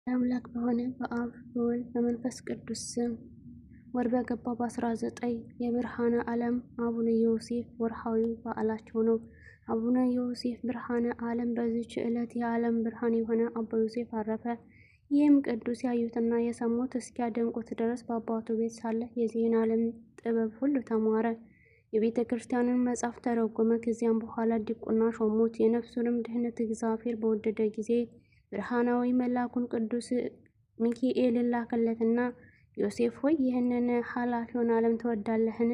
አምላክ በሆነ በአብ በወልድ በመንፈስ ቅዱስ ስም ወር በገባ በ19 የብርሃነ ዓለም አቡነ ዮሴፍ ወርሃዊ በዓላቸው ነው። አቡነ ዮሴፍ ብርሃነ ዓለም በዚች ዕለት የዓለም ብርሃን የሆነ አባ ዮሴፍ አረፈ። ይህም ቅዱስ ያዩትና የሰሙት እስኪያደንቁት ድረስ በአባቱ ቤት ሳለ የዚህን ዓለም ጥበብ ሁሉ ተማረ። የቤተ ክርስቲያንን መጽሐፍ ተረጎመ። ከዚያም በኋላ ዲቁና ሾሙት። የነፍሱንም ድህነት እግዚአብሔር በወደደ ጊዜ ብርሃናዊ መልአኩን ቅዱስ ሚካኤልን ላከለትና ዮሴፍ ሆይ ይህንን ኃላፊውን ዓለም ትወዳለህን?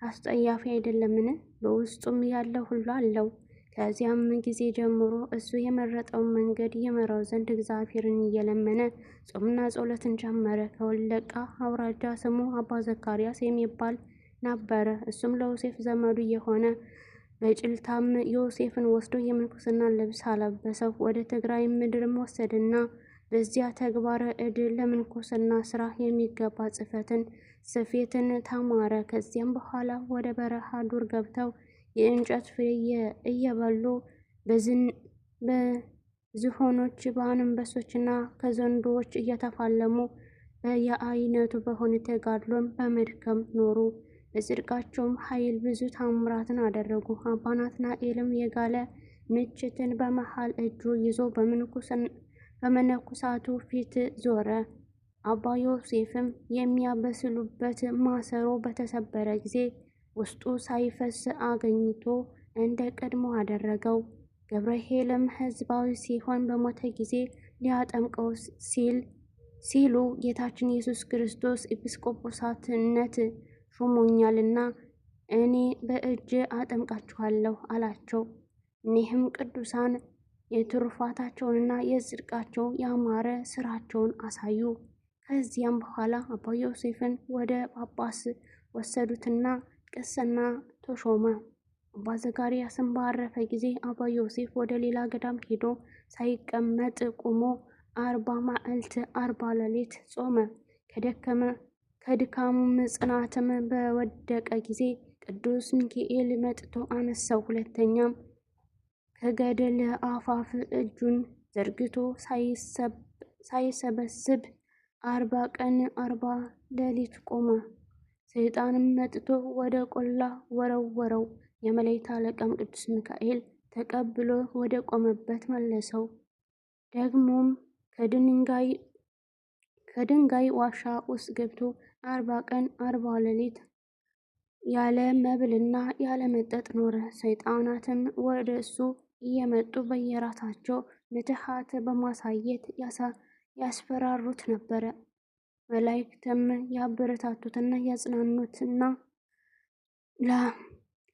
አስጠያፊ አይደለምን? በውስጡም ያለው ሁሉ አለው። ከዚያም ጊዜ ጀምሮ እሱ የመረጠውን መንገድ ይመራው ዘንድ እግዚአብሔርን እየለመነ ጾምና ጸሎትን ጀመረ። ከወለቃ አውራጃ ስሙ አባ ዘካርያስ የሚባል ነበረ። እሱም ለዮሴፍ ዘመዱ የሆነ በጭልታም ዮሴፍን ወስዶ የምንኩስና ልብስ አለበሰው። ወደ ትግራይ ምድርም ወሰደና በዚያ ተግባረ እድ ለምንኩስና ስራ የሚገባ ጽሕፈትን ስፌትን ተማረ። ከዚያም በኋላ ወደ በረሃ ዱር ገብተው የእንጨት ፍሬ እየበሉ በዝሆኖች በአንበሶችና ከዘንዶዎች እየተፋለሙ በየአይነቱ በሆነ ተጋድሎን በመድከም ኖሩ። በጽድቃቸውም ኃይል ብዙ ታምራትን አደረጉ። አባ ናትናኤልም የጋለ ምችትን በመሃል እጁ ይዞ በመነኮሳቱ ፊት ዞረ። አባ ዮሴፍም የሚያበስሉበት ማሰሮ በተሰበረ ጊዜ ውስጡ ሳይፈስ አገኝቶ እንደ ቀድሞ አደረገው። ገብርኄርም ሕዝባዊ ሲሆን በሞተ ጊዜ ሊያጠምቀው ሲሉ ጌታችን ኢየሱስ ክርስቶስ ኤጲስቆጶስነት ሾሞኛልና እኔ በእጅ አጠምቃችኋለሁ አላቸው። እኒህም ቅዱሳን የትሩፋታቸውንና የጽድቃቸው ያማረ ስራቸውን አሳዩ። ከዚያም በኋላ አባ ዮሴፍን ወደ ጳጳስ ወሰዱትና ቅስና ተሾመ። አባ ዘካርያስም ባረፈ ጊዜ አባ ዮሴፍ ወደ ሌላ ገዳም ሄዶ ሳይቀመጥ ቆሞ 40 መዓልት 40 ሌሊት ጾመ። ከድካሙም ጽናትም በወደቀ ጊዜ ቅዱስ ሚካኤል መጥቶ አነሳው። ሁለተኛም ከገደል አፋፍ እጁን ዘርግቶ ሳይሰበስብ 40 ቀን 40 ሌሊት ቆመ። ሰይጣንም መጥቶ ወደ ቆላ ወረወረው። የመላእክት አለቃም ቅዱስ ሚካኤል ተቀብሎ ወደ ቆመበት መለሰው። ደግሞም ከድንጋይ ዋሻ ውስጥ ገብቶ 40 ቀን 40 ሌሊት ያለ መብልና ያለ መጠጥ ኖረ። ሰይጣናትም ወደ እሱ እየመጡ በየራሳቸው ምትሃት በማሳየት ያስፈራሩት ነበረ። መላእክትም ያበረታቱትና ያጽናኑትና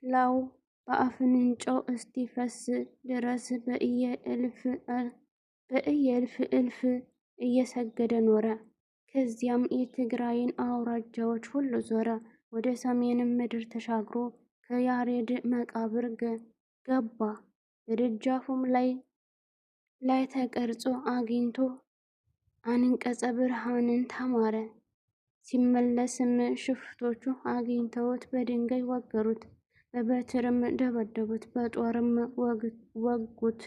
ላው በአፍንጫው እስቲፈስ ድረስ በእየእልፍ እልፍ እየሰገደ ኖረ። ከዚያም የትግራይን አውራጃዎች ሁሉ ዞረ። ወደ ሰሜንም ምድር ተሻግሮ ከያሬድ መቃብር ገባ። በደጃፉም ላይ ተቀርጾ አግኝቶ አንቀጸ ብርሃንን ተማረ። ሲመለስም ሽፍቶቹ አግኝተውት በድንጋይ ወገሩት፣ በበትርም ደበደቡት፣ በጦርም ወጉት፣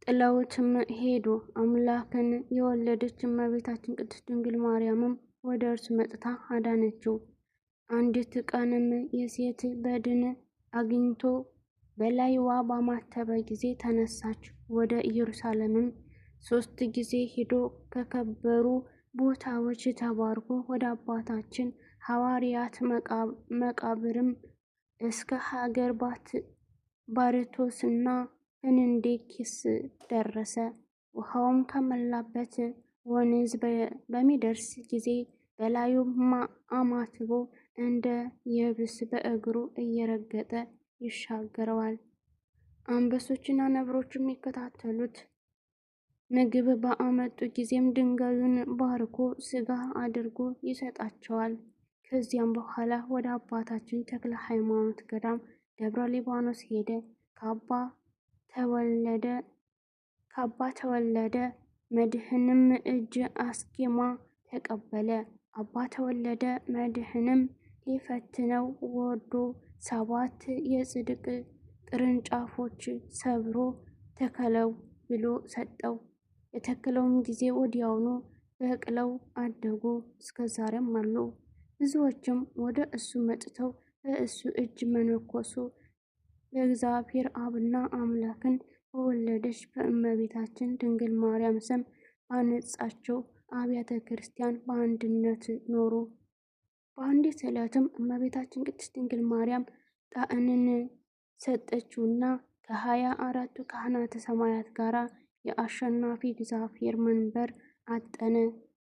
ጥለውትም ሄዱ። አምላክን የወለደች እመቤታችን ቅድስት ድንግል ማርያምም ወደ እርሱ መጥታ አዳነችው። አንዲት ቀንም የሴት በድን አግኝቶ በላይዋ ባማተበ ጊዜ ተነሳች። ወደ ኢየሩሳሌምም 3 ጊዜ ሄዶ ከከበሩ ቦታዎች ተባርኮ ወደ አባታችን ሐዋርያት መቃብርም እስከ ሀገር ባርቶስና ፍንንዴኪስ ደረሰ። ውሃውም ከሞላበት ወንዝ በሚደርስ ጊዜ በላዩ አማትቦ እንደ የብስ በእግሩ እየረገጠ ይሻገረዋል። አንበሶችና ነብሮችም የሚከታተሉት ምግብ በአመጡ ጊዜም ድንጋዩን ባርኮ ስጋ አድርጎ ይሰጣቸዋል። ከዚያም በኋላ ወደ አባታችን ተክለ ሃይማኖት ገዳም ደብረ ሊባኖስ ሄደ። ከአባ ተወለደ መድኅንም እጅ አስኬማ ተቀበለ። አባ ተወለደ መድኅንም ሊፈትነው ወዶ 7 የጽድቅ ቅርንጫፎች ሰብሮ ተከለው ብሎ ሰጠው። የተከለውን ጊዜ ወዲያውኑ በቅለው አደጉ፣ እስከ ዛሬም አሉ። ብዙዎችም ወደ እሱ መጥተው በእሱ እጅ መነኮሱ። በእግዚአብሔር አብና አምላክን በወለደች በእመቤታችን ድንግል ማርያም ስም ባነጻቸው አብያተ ክርስቲያን በአንድነት ኖሩ። በአንዲት ዕለትም እመቤታችን ቅድስት ድንግል ማርያም ጣዕንን ሰጠችውና ከ24ቱ ካህናተ ሰማያት ጋር የአሸናፊ እግዚአብሔር መንበር አጠነ።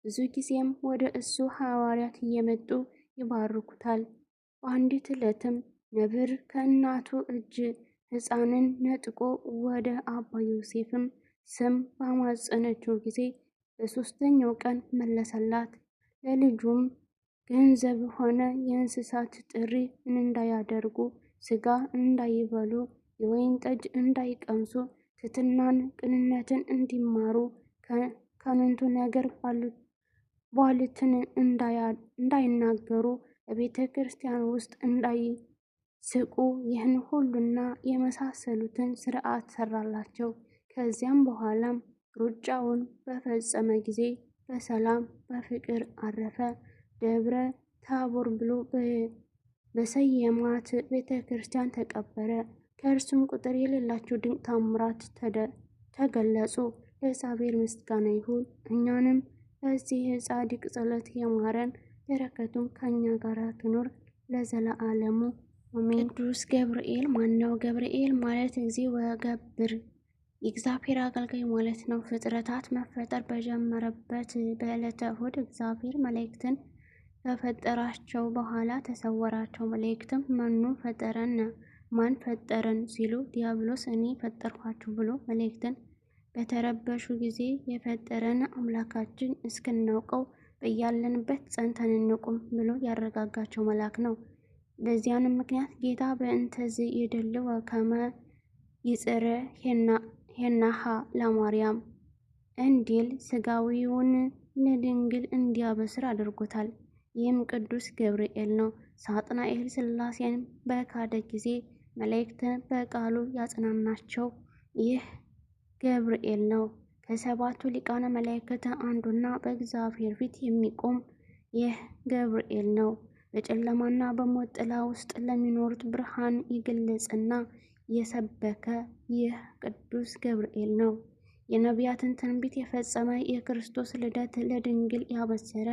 ብዙ ጊዜም ወደ እሱ ሐዋርያት እየመጡ ይባርኩታል። በአንዲት ዕለትም ነብር ከእናቱ እጅ ሕፃንን ነጥቆ ወደ አባ ዮሴፍም ስም ባማጸነችው ጊዜ በሦስተኛው ቀን መለሰላት። ለልጁም ገንዘብ ሆነ የእንስሳት ጥሪ እንዳያደርጉ፣ ሥጋ እንዳይበሉ፣ የወይን ጠጅ እንዳይቀምሱ፣ ትሕትናን፣ ቅንነትን እንዲማሩ፣ ከንቱ ነገር ቧልትን እንዳይናገሩ፣ በቤተ ክርስቲያን ውስጥ እንዳይስቁ፣ ይህን ሁሉና የመሳሰሉትን ሥርዓት ሰራላቸው። ከዚያም በኋላም ሩጫውን በፈጸመ ጊዜ በሰላም በፍቅር አረፈ። ደብረ ታቦር ብሎ በሰየማት ቤተ ክርስቲያን ተቀበረ። ከእርሱም ቁጥር የሌላቸው ድንቅ ታምራት ተገለጹ። ለእግዚአብሔር ምስጋና ይሁን። እኛንም በዚህ ጻድቅ ጸሎት የማረን፣ በረከቱም ከእኛ ጋር ትኑር ለዘለዓለሙ አሜን። ቅዱስ ገብርኤል ማነው? ገብርኤል ማለት እግዚእ ወገብር የእግዚአብሔር አገልጋይ ማለት ነው። ፍጥረታት መፈጠር በጀመረበት በዕለተ እሑድ እግዚአብሔር መላእክትን ከፈጠራቸው በኋላ ተሰወራቸው። መላእክትም መኑ ፈጠረን ማን ፈጠረን ሲሉ ዲያብሎስ እኔ ፈጠርኳችሁ ብሎ መላእክትን በተረበሹ ጊዜ የፈጠረን አምላካችን እስክናውቀው በያለንበት ጸንተን እንቁም ብሎ ያረጋጋቸው መልአክ ነው። በዚያንም ምክንያት ጌታ በእንተዝ ይደልው ከመ ይጽረ ሄናሃ ለማርያም እንዲል ስጋዊውን ለድንግል እንዲያበስር አድርጎታል። ይህም ቅዱስ ገብርኤል ነው። ሳጥናኤል ሥላሴን በካደ ጊዜ መላእክትን በቃሉ ያጽናናቸው ይህ ገብርኤል ነው። ከሰባቱ ሊቃነ መላእክት አንዱና በእግዚአብሔር ፊት የሚቆም ይህ ገብርኤል ነው። በጨለማና በሞት ጥላ ውስጥ ለሚኖሩት ብርሃን ይገለጽና የሰበከ ይህ ቅዱስ ገብርኤል ነው። የነቢያትን ትንቢት የፈጸመ የክርስቶስ ልደት ለድንግል ያበሰረ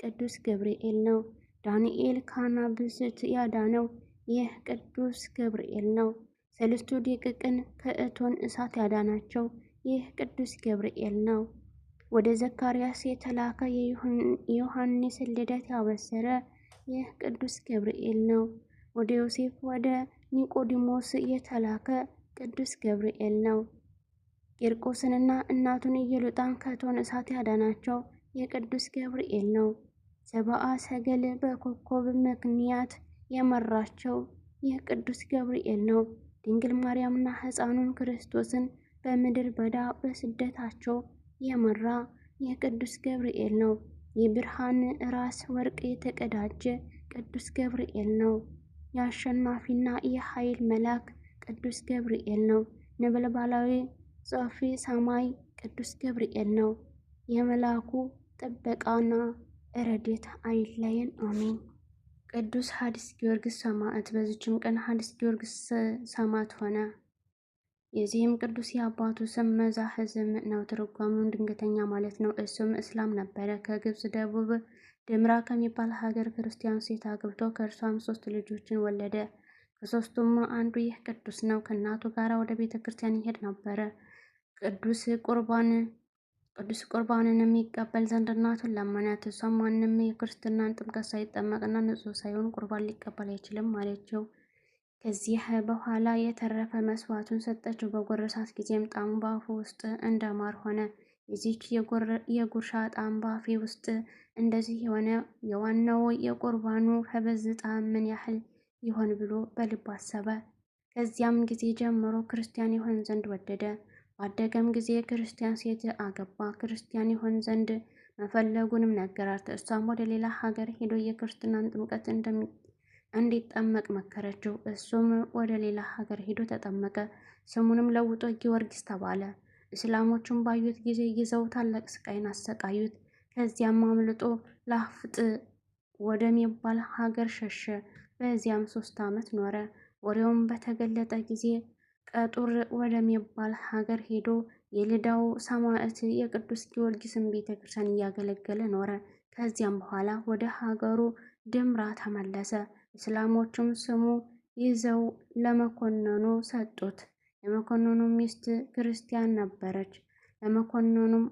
ቅዱስ ገብርኤል ነው። ዳንኤል ከአናብስት ያዳነው ይህ ቅዱስ ገብርኤል ነው። ሰለስቱ ደቂቅን ከእቶን እሳት ያዳናቸው ይህ ቅዱስ ገብርኤል ነው። ወደ ዘካርያስ የተላከ የዮሐንስ ልደት ያበሰረ ይህ ቅዱስ ገብርኤል ነው። ወደ ዮሴፍ ወደ ኒቆዲሞስ የተላከ ቅዱስ ገብርኤል ነው። ቂርቆስንና እናቱን ኢየሉጣን ከእቶነ እሳት ያዳናቸው የቅዱስ ገብርኤል ነው። ሰብአ ሰገል በኮከብ ምክንያት የመራቸው ይህ ቅዱስ ገብርኤል ነው። ድንግል ማርያምና ሕፃኑን ክርስቶስን በምድር በዳ በስደታቸው የመራ ይህ ቅዱስ ገብርኤል ነው። የብርሃን ራስ ወርቅ የተቀዳጀ ቅዱስ ገብርኤል ነው። የአሸናፊና የኃይል መልአክ ቅዱስ ገብርኤል ነው። ነበልባላዊ ጸፊ ሰማይ ቅዱስ ገብርኤል ነው። የመልአኩ ጥበቃና ረድኤት አይለየን፣ አሜን። ቅዱስ ሐዲስ ጊዮርጊስ ሰማዕት። በዚችም ቀን ሐዲስ ጊዮርጊስ ሰማዕት ሆነ። የዚህም ቅዱስ የአባቱ ስም መዛሕዝም ነው። ትርጓሜውን ድንገተኛ ማለት ነው። እሱም እስላም ነበረ። ከግብፅ ደቡብ ድምራ ከሚባል ሀገር ክርስቲያን ሴት አግብቶ ከእርሷም 3 ልጆችን ወለደ። ከ3ቱም አንዱ ይህ ቅዱስ ነው። ከእናቱ ጋር ወደ ቤተ ክርስቲያን ይሄድ ነበረ። ቅዱስ ቁርባንንም ይቀበል ዘንድ እናቱን ለመናት። እሷም ማንም የክርስትናን ጥምቀት ሳይጠመቅና ንጹሕ ሳይሆን ቁርባን ሊቀበል አይችልም አለችው። ከዚህ በኋላ የተረፈ መስዋዕቱን ሰጠችው። በጎረሳት ጊዜም ጣዕሙ በአፉ ውስጥ እንደ ማር ሆነ። የዚች የጉርሻ ጣዕም በአፌ ውስጥ እንደዚህ የሆነ የዋናው የቁርባኑ ኅብዝ ጣዕም ምን ያህል ይሆን ብሎ በልቡ አሰበ። ከዚያም ጊዜ ጀምሮ ክርስቲያን ይሆን ዘንድ ወደደ። ባደገም ጊዜ ክርስቲያን ሴት አገባ። ክርስቲያን ይሆን ዘንድ መፈለጉንም ነገራት። እሷም ወደ ሌላ ሀገር ሄዶ የክርስትናን ጥምቀት እንዲጠመቅ መከረችው። እሱም ወደ ሌላ ሀገር ሄዶ ተጠመቀ። ስሙንም ለውጦ ጊዮርጊስ ተባለ። እስላሞቹም ባዩት ጊዜ ይዘው ታላቅ ስቃይን አሰቃዩት። ከዚያም አምልጦ ላፍጥ ወደሚባል ሀገር ሸሸ። በዚያም 3 ዓመት ኖረ። ወሬውም በተገለጠ ጊዜ ቀጡር ወደሚባል ሀገር ሄዶ የልዳው ሰማዕት የቅዱስ ጊዮርጊስን ቤተክርስቲያን እያገለገለ ኖረ። ከዚያም በኋላ ወደ ሀገሩ ድምራ ተመለሰ። እስላሞቹም ስሙ ይዘው ለመኮንኑ ሰጡት። የመኮንኑ ሚስት ክርስቲያን ነበረች። ለመኮንኑም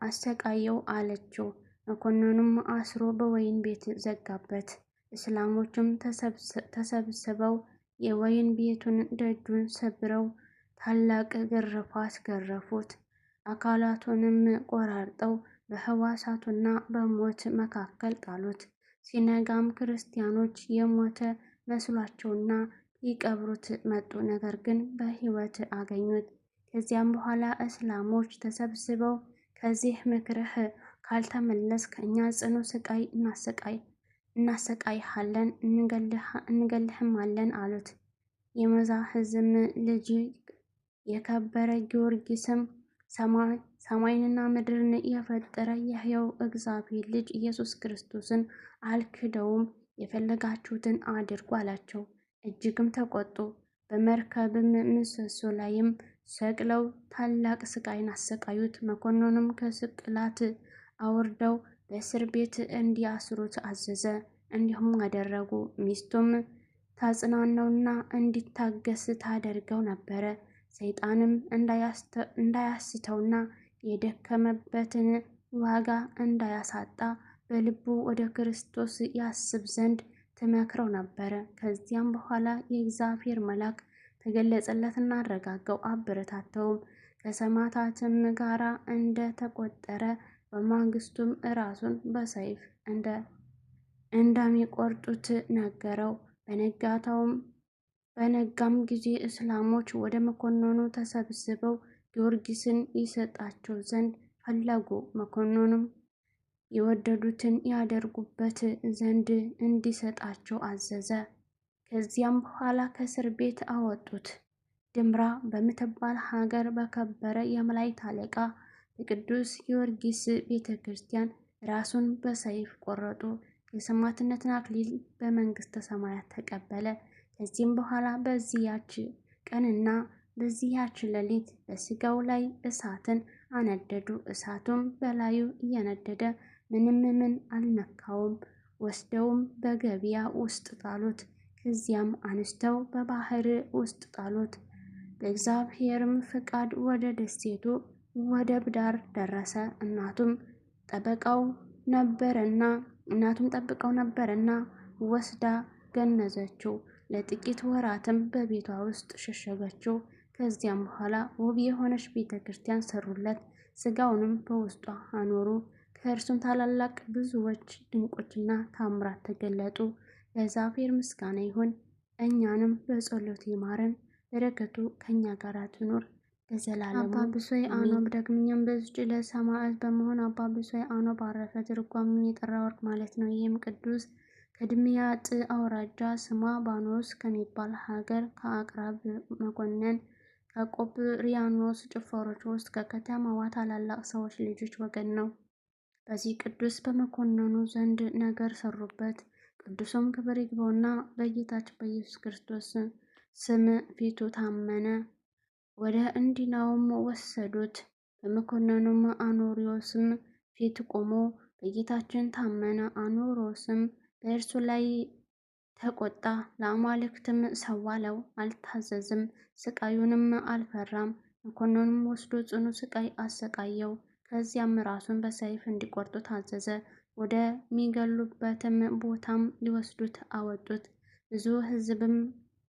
አሰቃየው አለችው። መኮንኑም አስሮ በወይን ቤት ዘጋበት። እስላሞቹም ተሰብስበው የወይን ቤቱን ደጁን ሰብረው ታላቅ ግርፋት ገረፉት። አካላቱንም ቆራርጠው በህዋሳቱና በሞት መካከል ጣሉት። ሲነጋም ክርስቲያኖች የሞተ መስሏቸውና ሊቀብሩት መጡ። ነገር ግን በህይወት አገኙት። ከዚያም በኋላ እስላሞች ተሰብስበው ከዚህ ምክርህ ካልተመለስክ እኛ ጽኑ ስቃይ እናሰቃይሃለን፣ እንገልህማለን አሉት። የመዛህዝም ልጅ የከበረ ጊዮርጊስም ሰማይንና ምድርን የፈጠረ የሕያው እግዚአብሔር ልጅ ኢየሱስ ክርስቶስን አልክደውም፣ የፈለጋችሁትን አድርጉ አላቸው። እጅግም ተቆጡ። በመርከብም ምሰሶ ላይም ሰቅለው ታላቅ ስቃይን አሰቃዩት። መኮንኑም ከስቅላት አውርደው በእስር ቤት እንዲያስሩት አዘዘ። እንዲሁም አደረጉ። ሚስቱም ታጽናናውና እንዲታገስ ታደርገው ነበረ። ሰይጣንም እንዳያስተውና የደከመበትን ዋጋ እንዳያሳጣ በልቡ ወደ ክርስቶስ ያስብ ዘንድ ትመክረው ነበረ። ከዚያም በኋላ የእግዚአብሔር መልአክ ተገለጸለትና አረጋጋው፣ አበረታተውም። ከሰማዕታትም ጋራ እንደ ተቆጠረ በማግስቱም ራሱን በሰይፍ እንደሚቆርጡት ነገረው። በነጋም ጊዜ እስላሞች ወደ መኮንኑ ተሰብስበው ጊዮርጊስን ይሰጣቸው ዘንድ ፈለጉ። መኮንኑም የወደዱትን ያደርጉበት ዘንድ እንዲሰጣቸው አዘዘ። ከዚያም በኋላ ከእስር ቤት አወጡት። ድምራ በምትባል ሀገር በከበረ የመላእክት አለቃ በቅዱስ ጊዮርጊስ ቤተ ክርስቲያን ራሱን በሰይፍ ቆረጡ። የሰማዕትነትን አክሊል በመንግስተ ሰማያት ተቀበለ። ከዚህም በኋላ በዚያች ቀንና በዚያች ሌሊት በስጋው ላይ እሳትን አነደዱ። እሳቱም በላዩ እየነደደ ምንም አልነካውም። ወስደውም በገበያ ውስጥ ጣሉት። ከዚያም አንስተው በባህር ውስጥ ጣሉት። በእግዚአብሔርም ፍቃድ ወደ ደሴቱ ወደብ ዳር ደረሰ። እናቱም ጠብቀው ነበርና ወስዳ ገነዘችው። ለጥቂት ወራትም በቤቷ ውስጥ ሸሸገችው። ከዚያም በኋላ ውብ የሆነች ቤተ ክርስቲያን ሰሩለት። ስጋውንም በውስጧ አኖሩ። ከእርሱም ታላላቅ ብዙዎች ድንቆችና ታምራት ተገለጡ። ለእግዚአብሔር ምስጋና ይሁን። እኛንም በጸሎት ይማረን፣ በረከቱ ከኛ ጋር ትኑር ለዘላለሙ። አባ ብሶይ አኖብ ደግሞኛም በዚች ዕለት ሰማዕት በመሆን አባ ብሶይ አኖብ አረፈ። ትርጓሜው የጠራ ወርቅ ማለት ነው። ይህም ቅዱስ ከድምያጥ አውራጃ ስሟ ባኖስ ከሚባል ሀገር ከአቅራብ መኮንን ከቆጵሪያኖስ ጭፈሮች ውስጥ ከከተማዋ ታላላቅ ሰዎች ልጆች ወገን ነው። በዚህ ቅዱስ በመኮንኑ ዘንድ ነገር ሰሩበት። ቅዱሱም ክብር ይግባውና በጌታችን በኢየሱስ ክርስቶስ ስም ፊቱ ታመነ። ወደ እንዲናውም ወሰዱት። በመኮንኑም አኖሪዎስም ፊት ቆሞ በጌታችን ታመነ። አኖሪዎስም በእርሱ ላይ ተቆጣ። ለአማልክትም ሰዋለው፣ አልታዘዝም፣ ስቃዩንም አልፈራም። መኮንኑም ወስዶ ጽኑ ስቃይ አሰቃየው። ከዚያም ራሱን በሰይፍ እንዲቆርጡ ታዘዘ። ወደሚገሉበትም ቦታም ሊወስዱት አወጡት። ብዙ ሕዝብም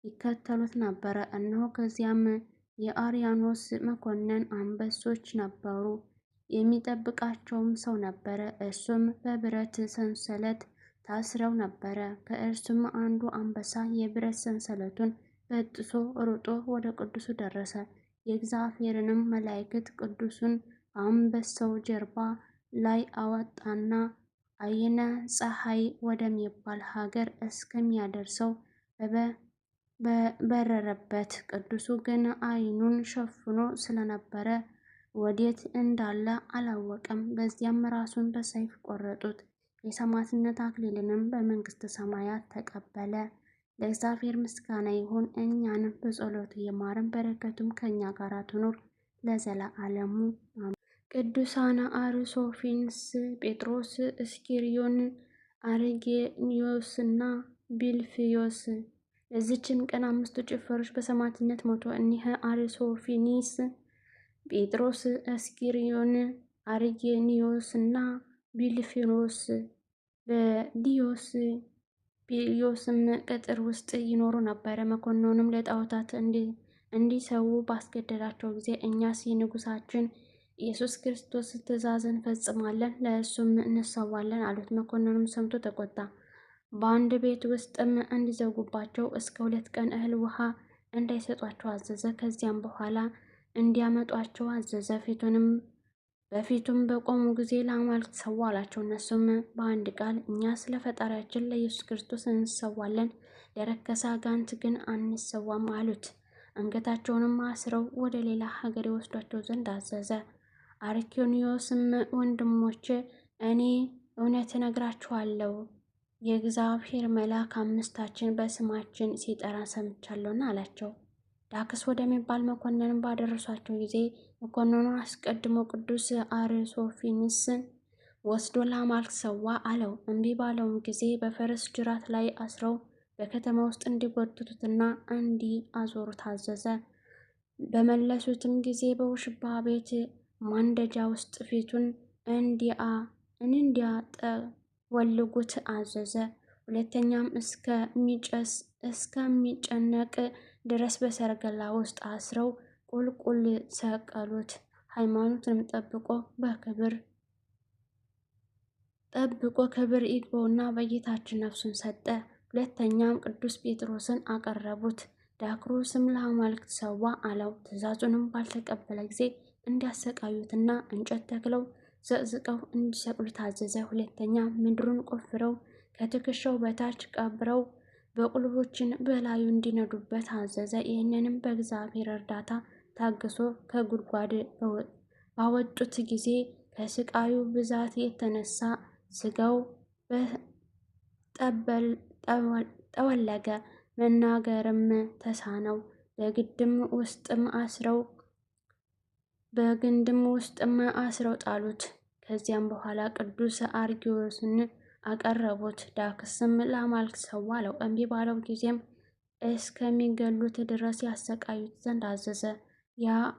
ይከተሉት ነበረ። እነሆ ከዚያም የአርያኖስ መኮንን አንበሶች ነበሩ። የሚጠብቃቸውም ሰው ነበረ። እርሱም በብረት ሰንሰለት ታስረው ነበረ። ከእርሱም አንዱ አንበሳ የብረት ሰንሰለቱን በጥሶ ሩጦ ወደ ቅዱሱ ደረሰ። የእግዚአብሔርንም መላእክት ቅዱሱን በአንበሳው ጀርባ ላይ አወጣና አይነ ፀሐይ ወደሚባል ሀገር እስከሚያደርሰው በረረበት። ቅዱሱ ግን ዓይኑን ሸፍኖ ስለነበረ ወዴት እንዳለ አላወቀም። በዚያም ራሱን በሰይፍ ቆረጡት። የሰማዕትነት አክሊልንም በመንግሥተ ሰማያት ተቀበለ። ለእግዚአብሔር ምስጋና ይሁን፣ እኛንም በጸሎቱ ይማረን፣ በረከቱም ከእኛ ጋር ትኑር ለዘላለሙ አሜን። ቅዱሳን አርሶፊንስ፣ ጴጥሮስ፣ እስኪሪዮን፣ አርጌኒዮስና ቢልፍዮስ። ለዚችም ቀን 5 ጭፍሮች በሰማዕትነት ሞቱ። እኒህ አርሶፊኒስ፣ ጴጥሮስ፣ እስኪሪዮን፣ አርጌኒዮስና ቢልፍዮስ በዲዮስጲሊዮስም ቅጥር ውስጥ ይኖሩ ነበር። መኮንኑም ለጣዖታት እንዲሰዉ ባስገደዳቸው ጊዜ እኛስ የንጉሳችን ኢየሱስ ክርስቶስ ትእዛዝን ፈጽማለን፣ ለእሱም እንሰዋለን አሉት። መኮንኑም ሰምቶ ተቆጣ። በአንድ ቤት ውስጥም እንዲዘጉባቸው እስከ 2 ቀን እህል ውሃ እንዳይሰጧቸው አዘዘ። ከዚያም በኋላ እንዲያመጧቸው አዘዘ። በፊቱም በቆሙ ጊዜ ለአማልክት ሰዋ አላቸው። እነሱም በአንድ ቃል እኛ ስለ ፈጣሪያችን ለኢየሱስ ክርስቶስ እንሰዋለን፣ ለረከሰ አጋንንት ግን አንሰዋም አሉት። አንገታቸውንም አስረው ወደ ሌላ ሀገር የወስዷቸው ዘንድ አዘዘ። አርኬኒዮስም ወንድሞቼ፣ እኔ እውነት እነግራችኋለሁ፣ የእግዚአብሔር መልአክ አምስታችን በስማችን ሲጠራ ሰምቻለሁና አላቸው። ዳክስ ወደሚባል መኮንን ባደረሷቸው ጊዜ መኮንኑ አስቀድሞ ቅዱስ አርሶፊንስን ወስዶ ለአማልክት ሰዋ አለው። እምቢ ባለውም ጊዜ በፈረስ ጅራት ላይ አስረው በከተማ ውስጥ እንዲጎትቱትና እንዲያዞሩት አዘዘ። በመለሱትም ጊዜ በውሽባ ቤት ማንደጃ ውስጥ ፊቱን እንዲያጠወልጉት አዘዘ። ሁለተኛም እስከሚጨነቅ ድረስ በሰረገላ ውስጥ አስረው ቁልቁል ሰቀሉት። ሃይማኖትንም ጠብቆ ክብር ይግባውና በጌታችን ነፍሱን ሰጠ። ሁለተኛም ቅዱስ ጴጥሮስን አቀረቡት። ዳክሮስም ለአማልክት ሰዋ አለው። ትእዛዙንም ባልተቀበለ ጊዜ እንዲያሰቃዩትና እንጨት ተክለው ዘቅዝቀው እንዲሰቅሉት አዘዘ። ሁለተኛ ምድሩን ቆፍረው ከትከሻው በታች ቀብረው በቁልቦችን በላዩ እንዲነዱበት አዘዘ። ይህንንም በእግዚአብሔር እርዳታ ታግሶ ከጉድጓድ ባወጡት ጊዜ ከስቃዩ ብዛት የተነሳ ስጋው ጠወለገ፣ መናገርም ተሳነው። በግንድም ውስጥም አስረው ጣሉት። ከዚያም በኋላ ቅዱስ አርጌዎስን አቀረቡት። ዳክስም ለአማልክት ሰዋ አለው። እምቢ ባለው ጊዜም እስከሚገሉት ድረስ ያሰቃዩት ዘንድ አዘዘ። ያለ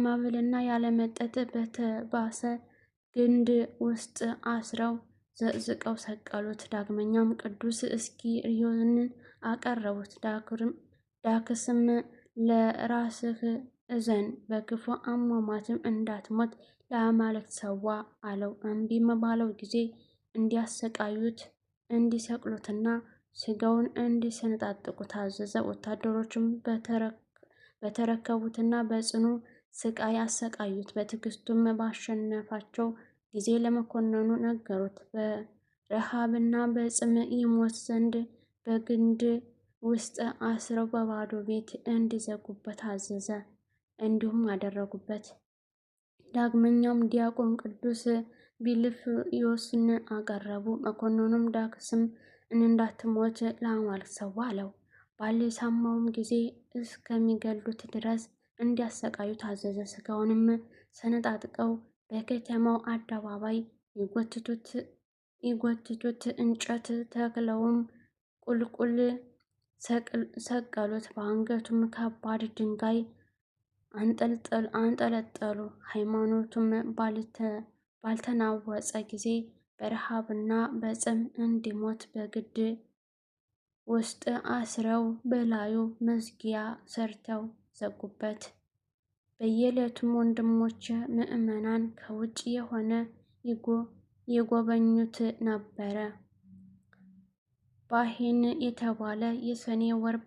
መብልና ያለ መጠጥ በተባሰ ግንድ ውስጥ አስረው ዘቅዝቀው ሰቀሉት። ዳግመኛም ቅዱስ እስኪሪዮንን አቀረቡት። ዳክስም ለራስህ እዘን፣ በክፉ አሟሟትም እንዳትሞት ለአማልክት ሰዋ አለው። እምቢም ባለው ጊዜ እንዲያሰቃዩት፣ እንዲሰቅሉትና ስጋውን እንዲሰነጣጥቁ ታዘዘ። ወታደሮችም በተረከቡትና በጽኑ ስቃይ አሰቃዩት። በትዕግስቱም ባሸነፋቸው ጊዜ ለመኮንኑ ነገሩት። በረሃብና በጽም ይሞት ዘንድ በግንድ ውስጥ አስረው በባዶ ቤት እንዲዘጉበት አዘዘ። እንዲሁም አደረጉበት። ዳግመኛም ዲያቆን ቅዱስ ቢልፍዮስን አቀረቡ። መኮንኑም ዳክስም እንዳትሞት ለአማልክት ሰዋ አለው። ባልሰማውም ጊዜ እስከሚገሉት ድረስ እንዲያሰቃዩ ታዘዘ። ስጋውንም ሰነጣጥቀው በከተማው አደባባይ ይጎትቱት፣ እንጨት ተክለውም ቁልቁል ሰቀሉት። በአንገቱም ከባድ ድንጋይ አንጠለጠሉ። ሃይማኖቱም ባልተናወጸ ጊዜ በረሃብና በጽም እንዲሞት በግድ ውስጥ አስረው በላዩ መዝጊያ ሰርተው ዘጉበት። በየዕለቱም ወንድሞች ምዕመናን ከውጭ የሆነ የጎበኙት ነበረ። ባሄን የተባለ የሰኔ ወር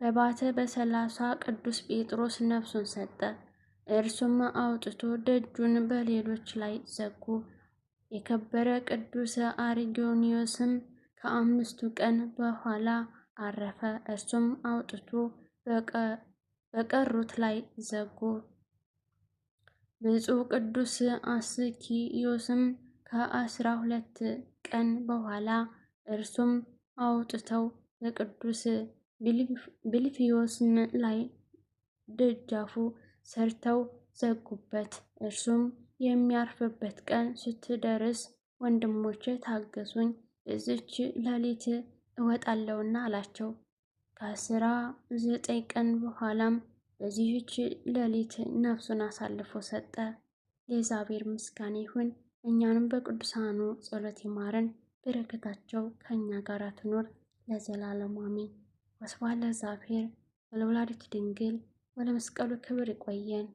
በባተ በ30 ቅዱስ ጴጥሮስ ነፍሱን ሰጠ። እርሱም አውጥቶ ደጁን በሌሎች ላይ ዘጉ። የከበረ ቅዱስ አርጌኒዮስም ከ5 ቀን በኋላ አረፈ። እርሱም አውጥቶ በቀሩት ላይ ዘጉ። ብፁዕ ቅዱስ አስኪዮስም ከ12 ቀን በኋላ እርሱም አውጥተው በቅዱስ ብልፍዮስም ላይ ደጃፉ ሰርተው ዘጉበት። እርሱም የሚያርፍበት ቀን ስትደርስ ወንድሞቼ ታገሱኝ፣ በዚች ሌሊት እወጣለሁና አላቸው። ከ19 ቀን በኋላም በዚህች ሌሊት ነፍሱን አሳልፎ ሰጠ። ለእግዚአብሔር ምስጋና ይሁን። እኛንም በቅዱሳኑ ጸሎት ይማረን፣ በረከታቸው ከእኛ ጋር ትኖር ለዘላለሙ አሜን። ወስብሐት ለእግዚአብሔር ወለወላዲቱ ድንግል ወለመስቀሉ ክብር። ይቆየን።